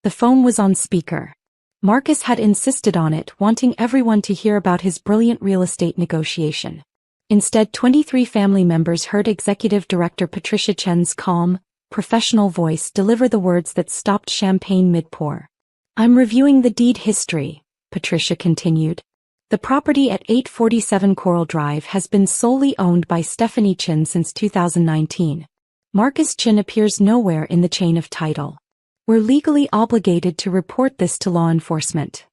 The phone was on speaker. Marcus had insisted on it, wanting everyone to hear about his brilliant real estate negotiation. Instead, 23 family members heard Executive Director Patricia Chen's calm, professional voice deliver the words that stopped champagne mid-pour. "I'm reviewing the deed history," Patricia continued. "The property at 847 Coral Drive has been solely owned by Stephanie Chen since 2019. Marcus Chen appears nowhere in the chain of title. We're legally obligated to report this to law enforcement."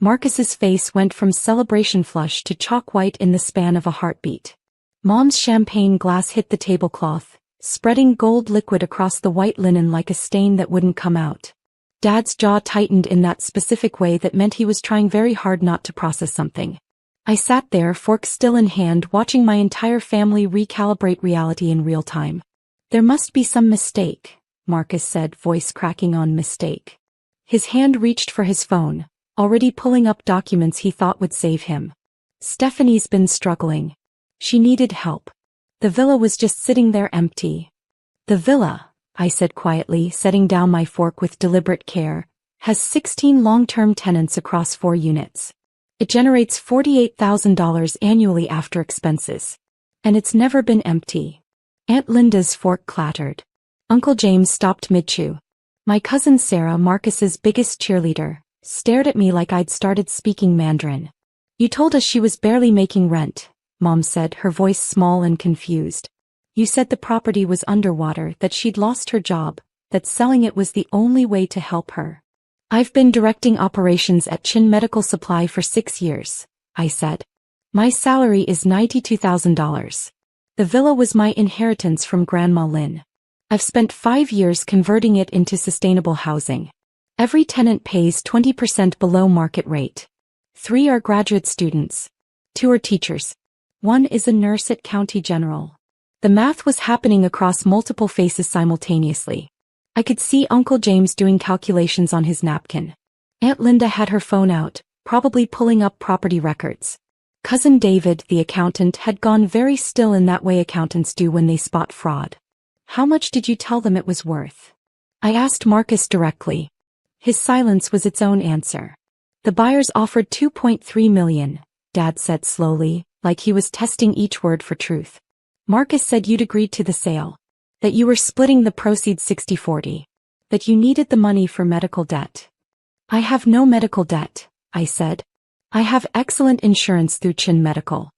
Marcus's face went from celebration flush to chalk white in the span of a heartbeat. Mom's champagne glass hit the tablecloth, spreading gold liquid across the white linen like a stain that wouldn't come out. Dad's jaw tightened in that specific way that meant he was trying very hard not to process something. I sat there, fork still in hand, watching my entire family recalibrate reality in real time. "There must be some mistake," Marcus said, voice cracking on mistake. His hand reached for his phone, already pulling up documents he thought would save him. "Stephanie's been struggling. She needed help. The villa was just sitting there empty." "The villa," I said quietly, setting down my fork with deliberate care, "has 16 long-term tenants across 4 units. It generates $48,000 annually after expenses. And it's never been empty." Aunt Linda's fork clattered. Uncle James stopped mid-chew. My cousin Sarah, Marcus's biggest cheerleader, stared at me like I'd started speaking Mandarin. "You told us she was barely making rent," Mom said, her voice small and confused. "You said the property was underwater, that she'd lost her job, that selling it was the only way to help her." "I've been directing operations at Chin Medical Supply for 6 years," I said. "My salary is $92,000. The villa was my inheritance from Grandma Lynn. I've spent 5 years converting it into sustainable housing. Every tenant pays 20% below market rate. 3 are graduate students. 2 are teachers. 1 is a nurse at County General." The math was happening across multiple faces simultaneously. I could see Uncle James doing calculations on his napkin. Aunt Linda had her phone out, probably pulling up property records. Cousin David, the accountant, had gone very still in that way accountants do when they spot fraud. "How much did you tell them it was worth?" I asked Marcus directly. His silence was its own answer. "The buyers offered $2.3 million, Dad said slowly, like he was testing each word for truth. "Marcus said you'd agreed to the sale. That you were splitting the proceeds 60-40. That you needed the money for medical debt." "I have no medical debt," I said. "I have excellent insurance through Chin Medical.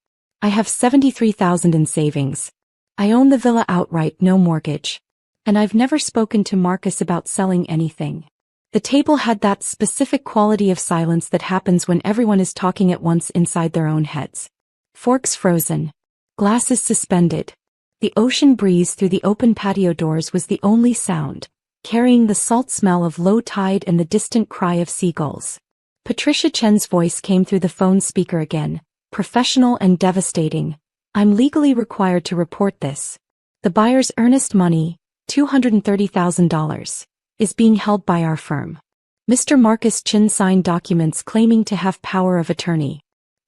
I have $73,000 in savings. I own the villa outright, no mortgage. And I've never spoken to Marcus about selling anything." The table had that specific quality of silence that happens when everyone is talking at once inside their own heads. Forks frozen. Glasses suspended. The ocean breeze through the open patio doors was the only sound, carrying the salt smell of low tide and the distant cry of seagulls. Patricia Chen's voice came through the phone speaker again, professional and devastating. "I'm legally required to report this. The buyer's earnest money, $230,000, is being held by our firm. Mr. Marcus Chin signed documents claiming to have power of attorney.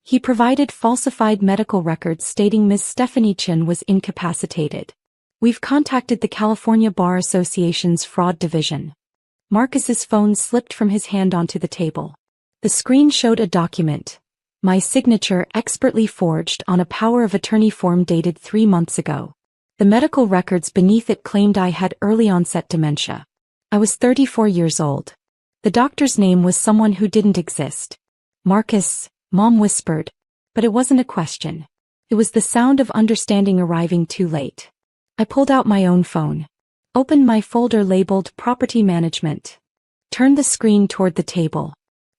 He provided falsified medical records stating Ms. Stephanie Chin was incapacitated. We've contacted the California Bar Association's fraud division." Marcus's phone slipped from his hand onto the table. The screen showed a document. My signature, expertly forged on a power of attorney form dated 3 months ago. The medical records beneath it claimed I had early onset dementia. I was 34 years old. The doctor's name was someone who didn't exist. "Marcus," Mom whispered, but it wasn't a question. It was the sound of understanding arriving too late. I pulled out my own phone. Opened my folder labeled Property Management. Turned the screen toward the table.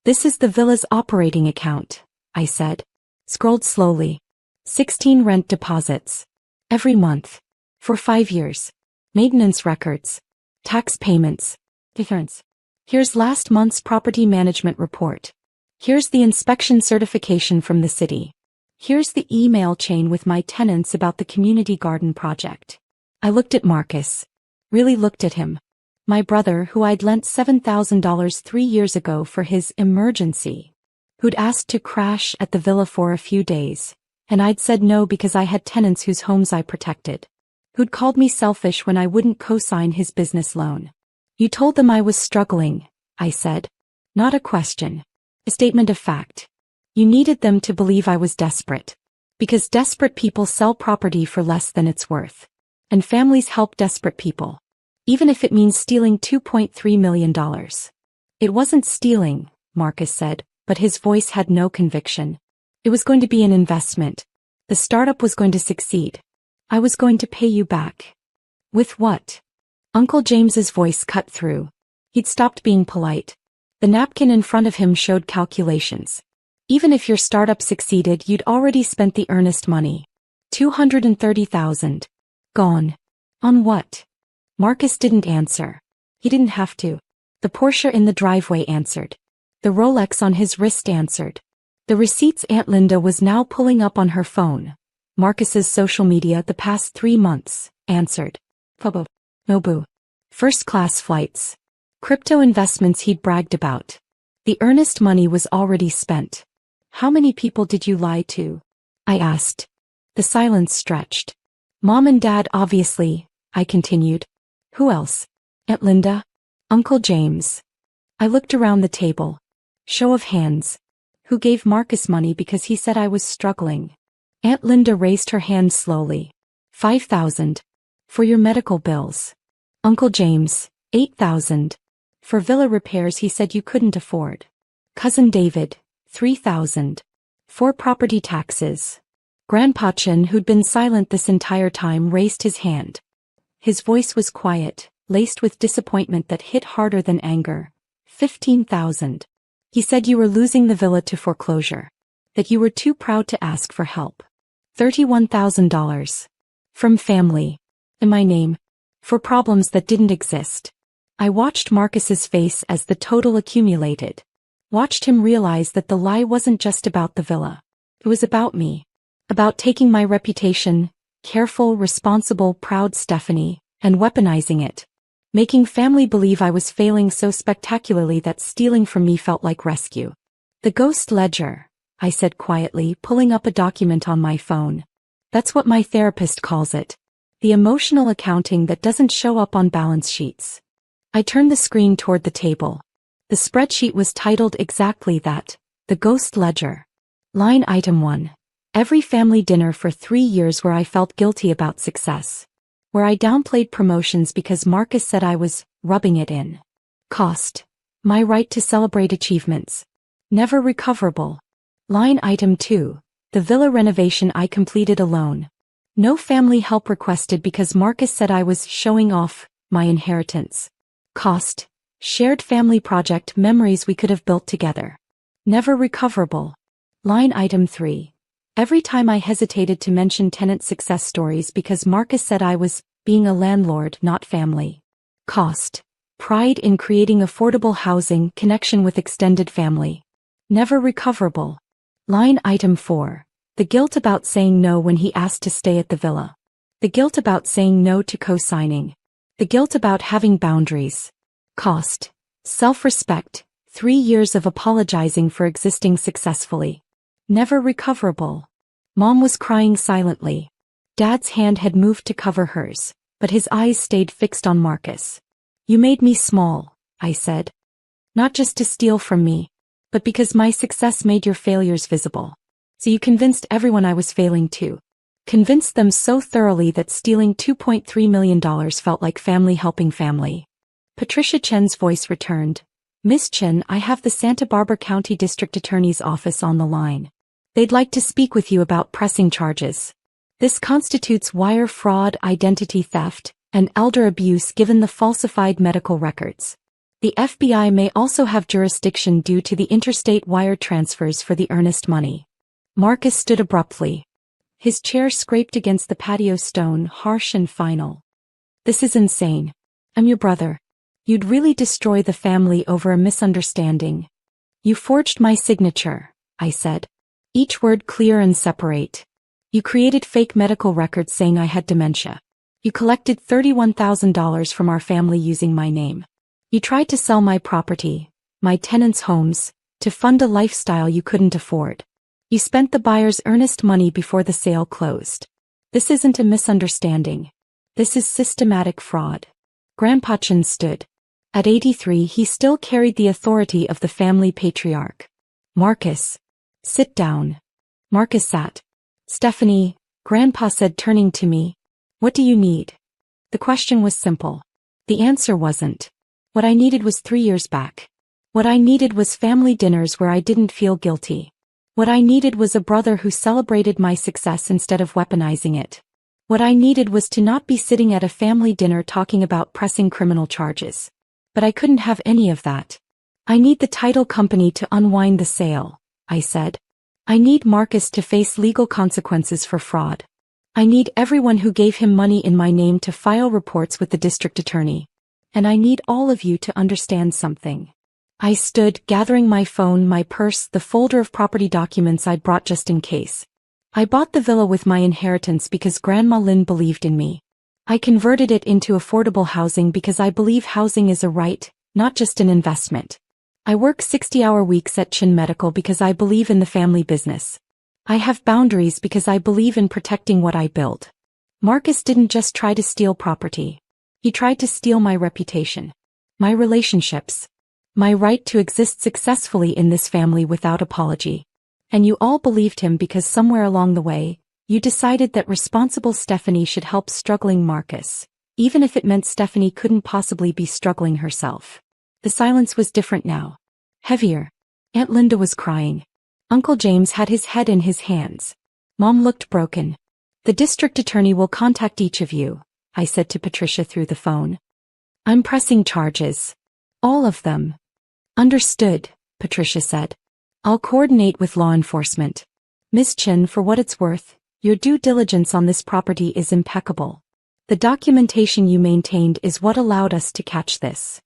"This is the villa's operating account," I said. Scrolled slowly. 16 rent deposits. Every month. For 5 years. Maintenance records. Tax payments. Difference. Here's last month's property management report. Here's the inspection certification from the city. Here's the email chain with my tenants about the community garden project." I looked at Marcus. Really looked at him. My brother, who I'd lent $7,000 3 years ago for his emergency. Who'd asked to crash at the villa for a few days, and I'd said no because I had tenants whose homes I protected. Who'd called me selfish when I wouldn't co-sign his business loan. "You told them I was struggling," I said. Not a question. A statement of fact. You needed them to believe I was desperate. Because desperate people sell property for less than it's worth. And families help desperate people. Even if it means stealing $2.3 million. It wasn't stealing, Marcus said, but his voice had no conviction. It was going to be an investment. The startup was going to succeed. I was going to pay you back. With what? Uncle James's voice cut through. He'd stopped being polite. The napkin in front of him showed calculations. Even if your startup succeeded, you'd already spent the earnest money. $230,000. Gone. On what? Marcus didn't answer. He didn't have to. The Porsche in the driveway answered. The Rolex on his wrist answered. The receipts Aunt Linda was now pulling up on her phone. Marcus's social media the past 3 months answered. Fubo. Nobu. First-class flights. Crypto investments he'd bragged about. The earnest money was already spent. How many people did you lie to? I asked. The silence stretched. Mom and Dad obviously, I continued. Who else? Aunt Linda? Uncle James. I looked around the table. Show of hands. Who gave Marcus money because he said I was struggling? Aunt Linda raised her hand slowly. $5,000. For your medical bills. Uncle James, $8,000. For villa repairs he said you couldn't afford. Cousin David, $3,000. For property taxes. Grandpa Chen, who'd been silent this entire time, raised his hand. His voice was quiet, laced with disappointment that hit harder than anger. $15,000. He said you were losing the villa to foreclosure. That you were too proud to ask for help. $31,000. From family. In my name. For problems that didn't exist. I watched Marcus's face as the total accumulated. Watched him realize that the lie wasn't just about the villa. It was about me. About taking my reputation, careful, responsible, proud Stephanie, and weaponizing it. Making family believe I was failing so spectacularly that stealing from me felt like rescue. The ghost ledger, I said quietly, pulling up a document on my phone. That's what my therapist calls it. The emotional accounting that doesn't show up on balance sheets. I turned the screen toward the table. The spreadsheet was titled exactly that, the ghost ledger. Line item 1. Every family dinner for 3 years where I felt guilty about success. Where I downplayed promotions because Marcus said I was rubbing it in. Cost. My right to celebrate achievements. Never recoverable. Line item 2. The villa renovation I completed alone. No family help requested because Marcus said I was showing off my inheritance. Cost. Shared family project memories we could have built together. Never recoverable. Line item 3. Every time I hesitated to mention tenant success stories because Marcus said I was being a landlord, not family. Cost. Pride in creating affordable housing, connection with extended family. Never recoverable. Line item 4. The guilt about saying no when he asked to stay at the villa. The guilt about saying no to co-signing. The guilt about having boundaries. Cost. Self-respect. 3 years of apologizing for existing successfully. Never recoverable. Mom was crying silently. Dad's hand had moved to cover hers, but his eyes stayed fixed on Marcus. You made me small, I said. Not just to steal from me, but because my success made your failures visible. So you convinced everyone I was failing too. Convinced them so thoroughly that stealing $2.3 million felt like family helping family. Patricia Chen's voice returned. Miss Chen, I have the Santa Barbara County District Attorney's Office on the line. They'd like to speak with you about pressing charges. This constitutes wire fraud, identity theft, and elder abuse given the falsified medical records. The FBI may also have jurisdiction due to the interstate wire transfers for the earnest money. Marcus stood abruptly. His chair scraped against the patio stone, harsh and final. This is insane. I'm your brother. You'd really destroy the family over a misunderstanding. You forged my signature, I said. Each word clear and separate. You created fake medical records saying I had dementia. You collected $31,000 from our family using my name. You tried to sell my property, my tenants' homes, to fund a lifestyle you couldn't afford. You spent the buyer's earnest money before the sale closed. This isn't a misunderstanding. This is systematic fraud. Grandpa Chen stood. At 83 he still carried the authority of the family patriarch. "Marcus, sit down." Marcus sat. "Stephanie," Grandpa said, turning to me, "what do you need?" The question was simple. The answer wasn't. What I needed was 3 years back. What I needed was family dinners where I didn't feel guilty. What I needed was a brother who celebrated my success instead of weaponizing it. What I needed was to not be sitting at a family dinner talking about pressing criminal charges. But I couldn't have any of that. "I need the title company to unwind the sale," I said. "I need Marcus to face legal consequences for fraud. I need everyone who gave him money in my name to file reports with the district attorney. And I need all of you to understand something." I stood, gathering my phone, my purse, the folder of property documents I'd brought just in case. I bought the villa with my inheritance because Grandma Lynn believed in me. I converted it into affordable housing because I believe housing is a right, not just an investment. I work 60-hour weeks at Chin Medical because I believe in the family business. I have boundaries because I believe in protecting what I build. Marcus didn't just try to steal property. He tried to steal my reputation, my relationships, my right to exist successfully in this family without apology. And you all believed him because somewhere along the way, you decided that responsible Stephanie should help struggling Marcus, even if it meant Stephanie couldn't possibly be struggling herself. The silence was different now. Heavier. Aunt Linda was crying. Uncle James had his head in his hands. Mom looked broken. "The district attorney will contact each of you," I said to Patricia through the phone. "I'm pressing charges. All of them." "Understood," Patricia said. "I'll coordinate with law enforcement. Miss Chin, for what it's worth, your due diligence on this property is impeccable. The documentation you maintained is what allowed us to catch this."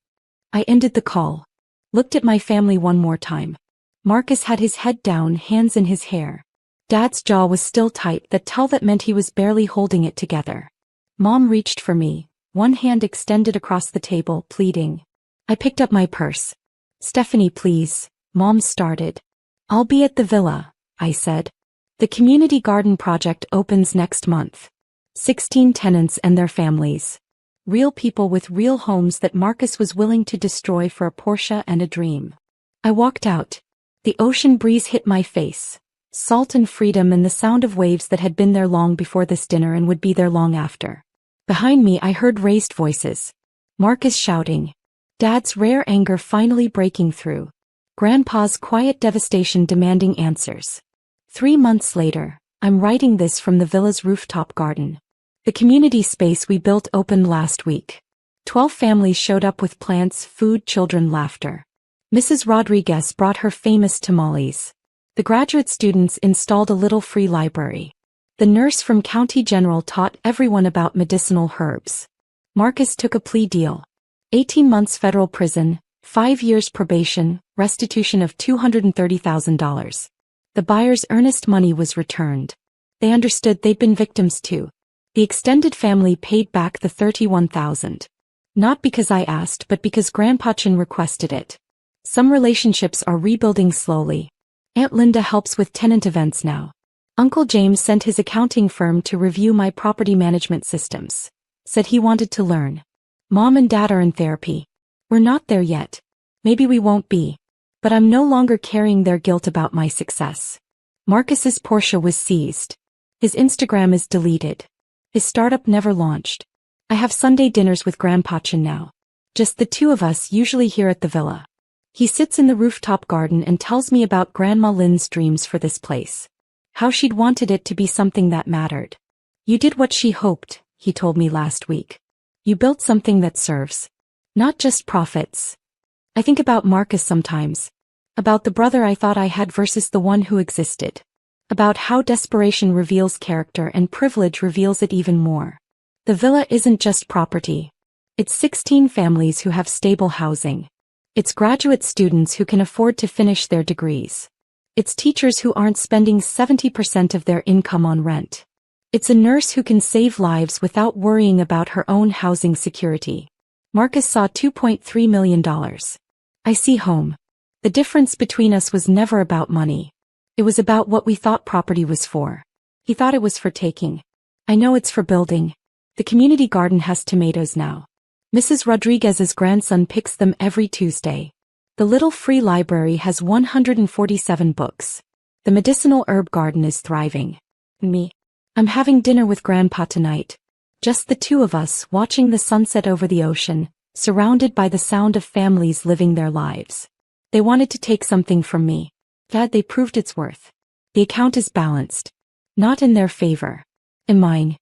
I ended the call. Looked at my family one more time. Marcus had his head down, hands in his hair. Dad's jaw was still tight, that meant he was barely holding it together. Mom reached for me, one hand extended across the table, pleading. I picked up my purse. "Stephanie, please," Mom started. "I'll be at the villa," I said. "The community garden project opens next month. 16 tenants and their families. Real people with real homes that Marcus was willing to destroy for a Porsche and a dream." I walked out. The ocean breeze hit my face. Salt and freedom and the sound of waves that had been there long before this dinner and would be there long after. Behind me I heard raised voices. Marcus shouting. Dad's rare anger finally breaking through. Grandpa's quiet devastation demanding answers. 3 months later, I'm writing this from the villa's rooftop garden. The community space we built opened last week. 12 families showed up with plants, food, children, laughter. Mrs. Rodriguez brought her famous tamales. The graduate students installed a little free library. The nurse from County General taught everyone about medicinal herbs. Marcus took a plea deal. 18 months federal prison, 5 years probation, restitution of $230,000. The buyer's earnest money was returned. They understood they'd been victims too. The extended family paid back the $31,000. Not because I asked, but because Grandpa Chin requested it. Some relationships are rebuilding slowly. Aunt Linda helps with tenant events now. Uncle James sent his accounting firm to review my property management systems. Said he wanted to learn. Mom and Dad are in therapy. We're not there yet. Maybe we won't be. But I'm no longer carrying their guilt about my success. Marcus's Porsche was seized. His Instagram is deleted. His startup never launched. I have Sunday dinners with Grandpa Chin now. Just the two of us, usually here at the villa. He sits in the rooftop garden and tells me about Grandma Lynn's dreams for this place. How she'd wanted it to be something that mattered. You did what she hoped, he told me last week. You built something that serves. Not just profits. I think about Marcus sometimes. About the brother I thought I had versus the one who existed. About how desperation reveals character and privilege reveals it even more. The villa isn't just property. It's 16 families who have stable housing. It's graduate students who can afford to finish their degrees. It's teachers who aren't spending 70% of their income on rent. It's a nurse who can save lives without worrying about her own housing security. Marcus saw $2.3 million. I see home. The difference between us was never about money. It was about what we thought property was for. He thought it was for taking. I know it's for building. The community garden has tomatoes now. Mrs. Rodriguez's grandson picks them every Tuesday. The little free library has 147 books. The medicinal herb garden is thriving. Me. I'm having dinner with Grandpa tonight. Just the two of us watching the sunset over the ocean, surrounded by the sound of families living their lives. They wanted to take something from me. Glad they proved its worth. The account is balanced. Not in their favor. In mine,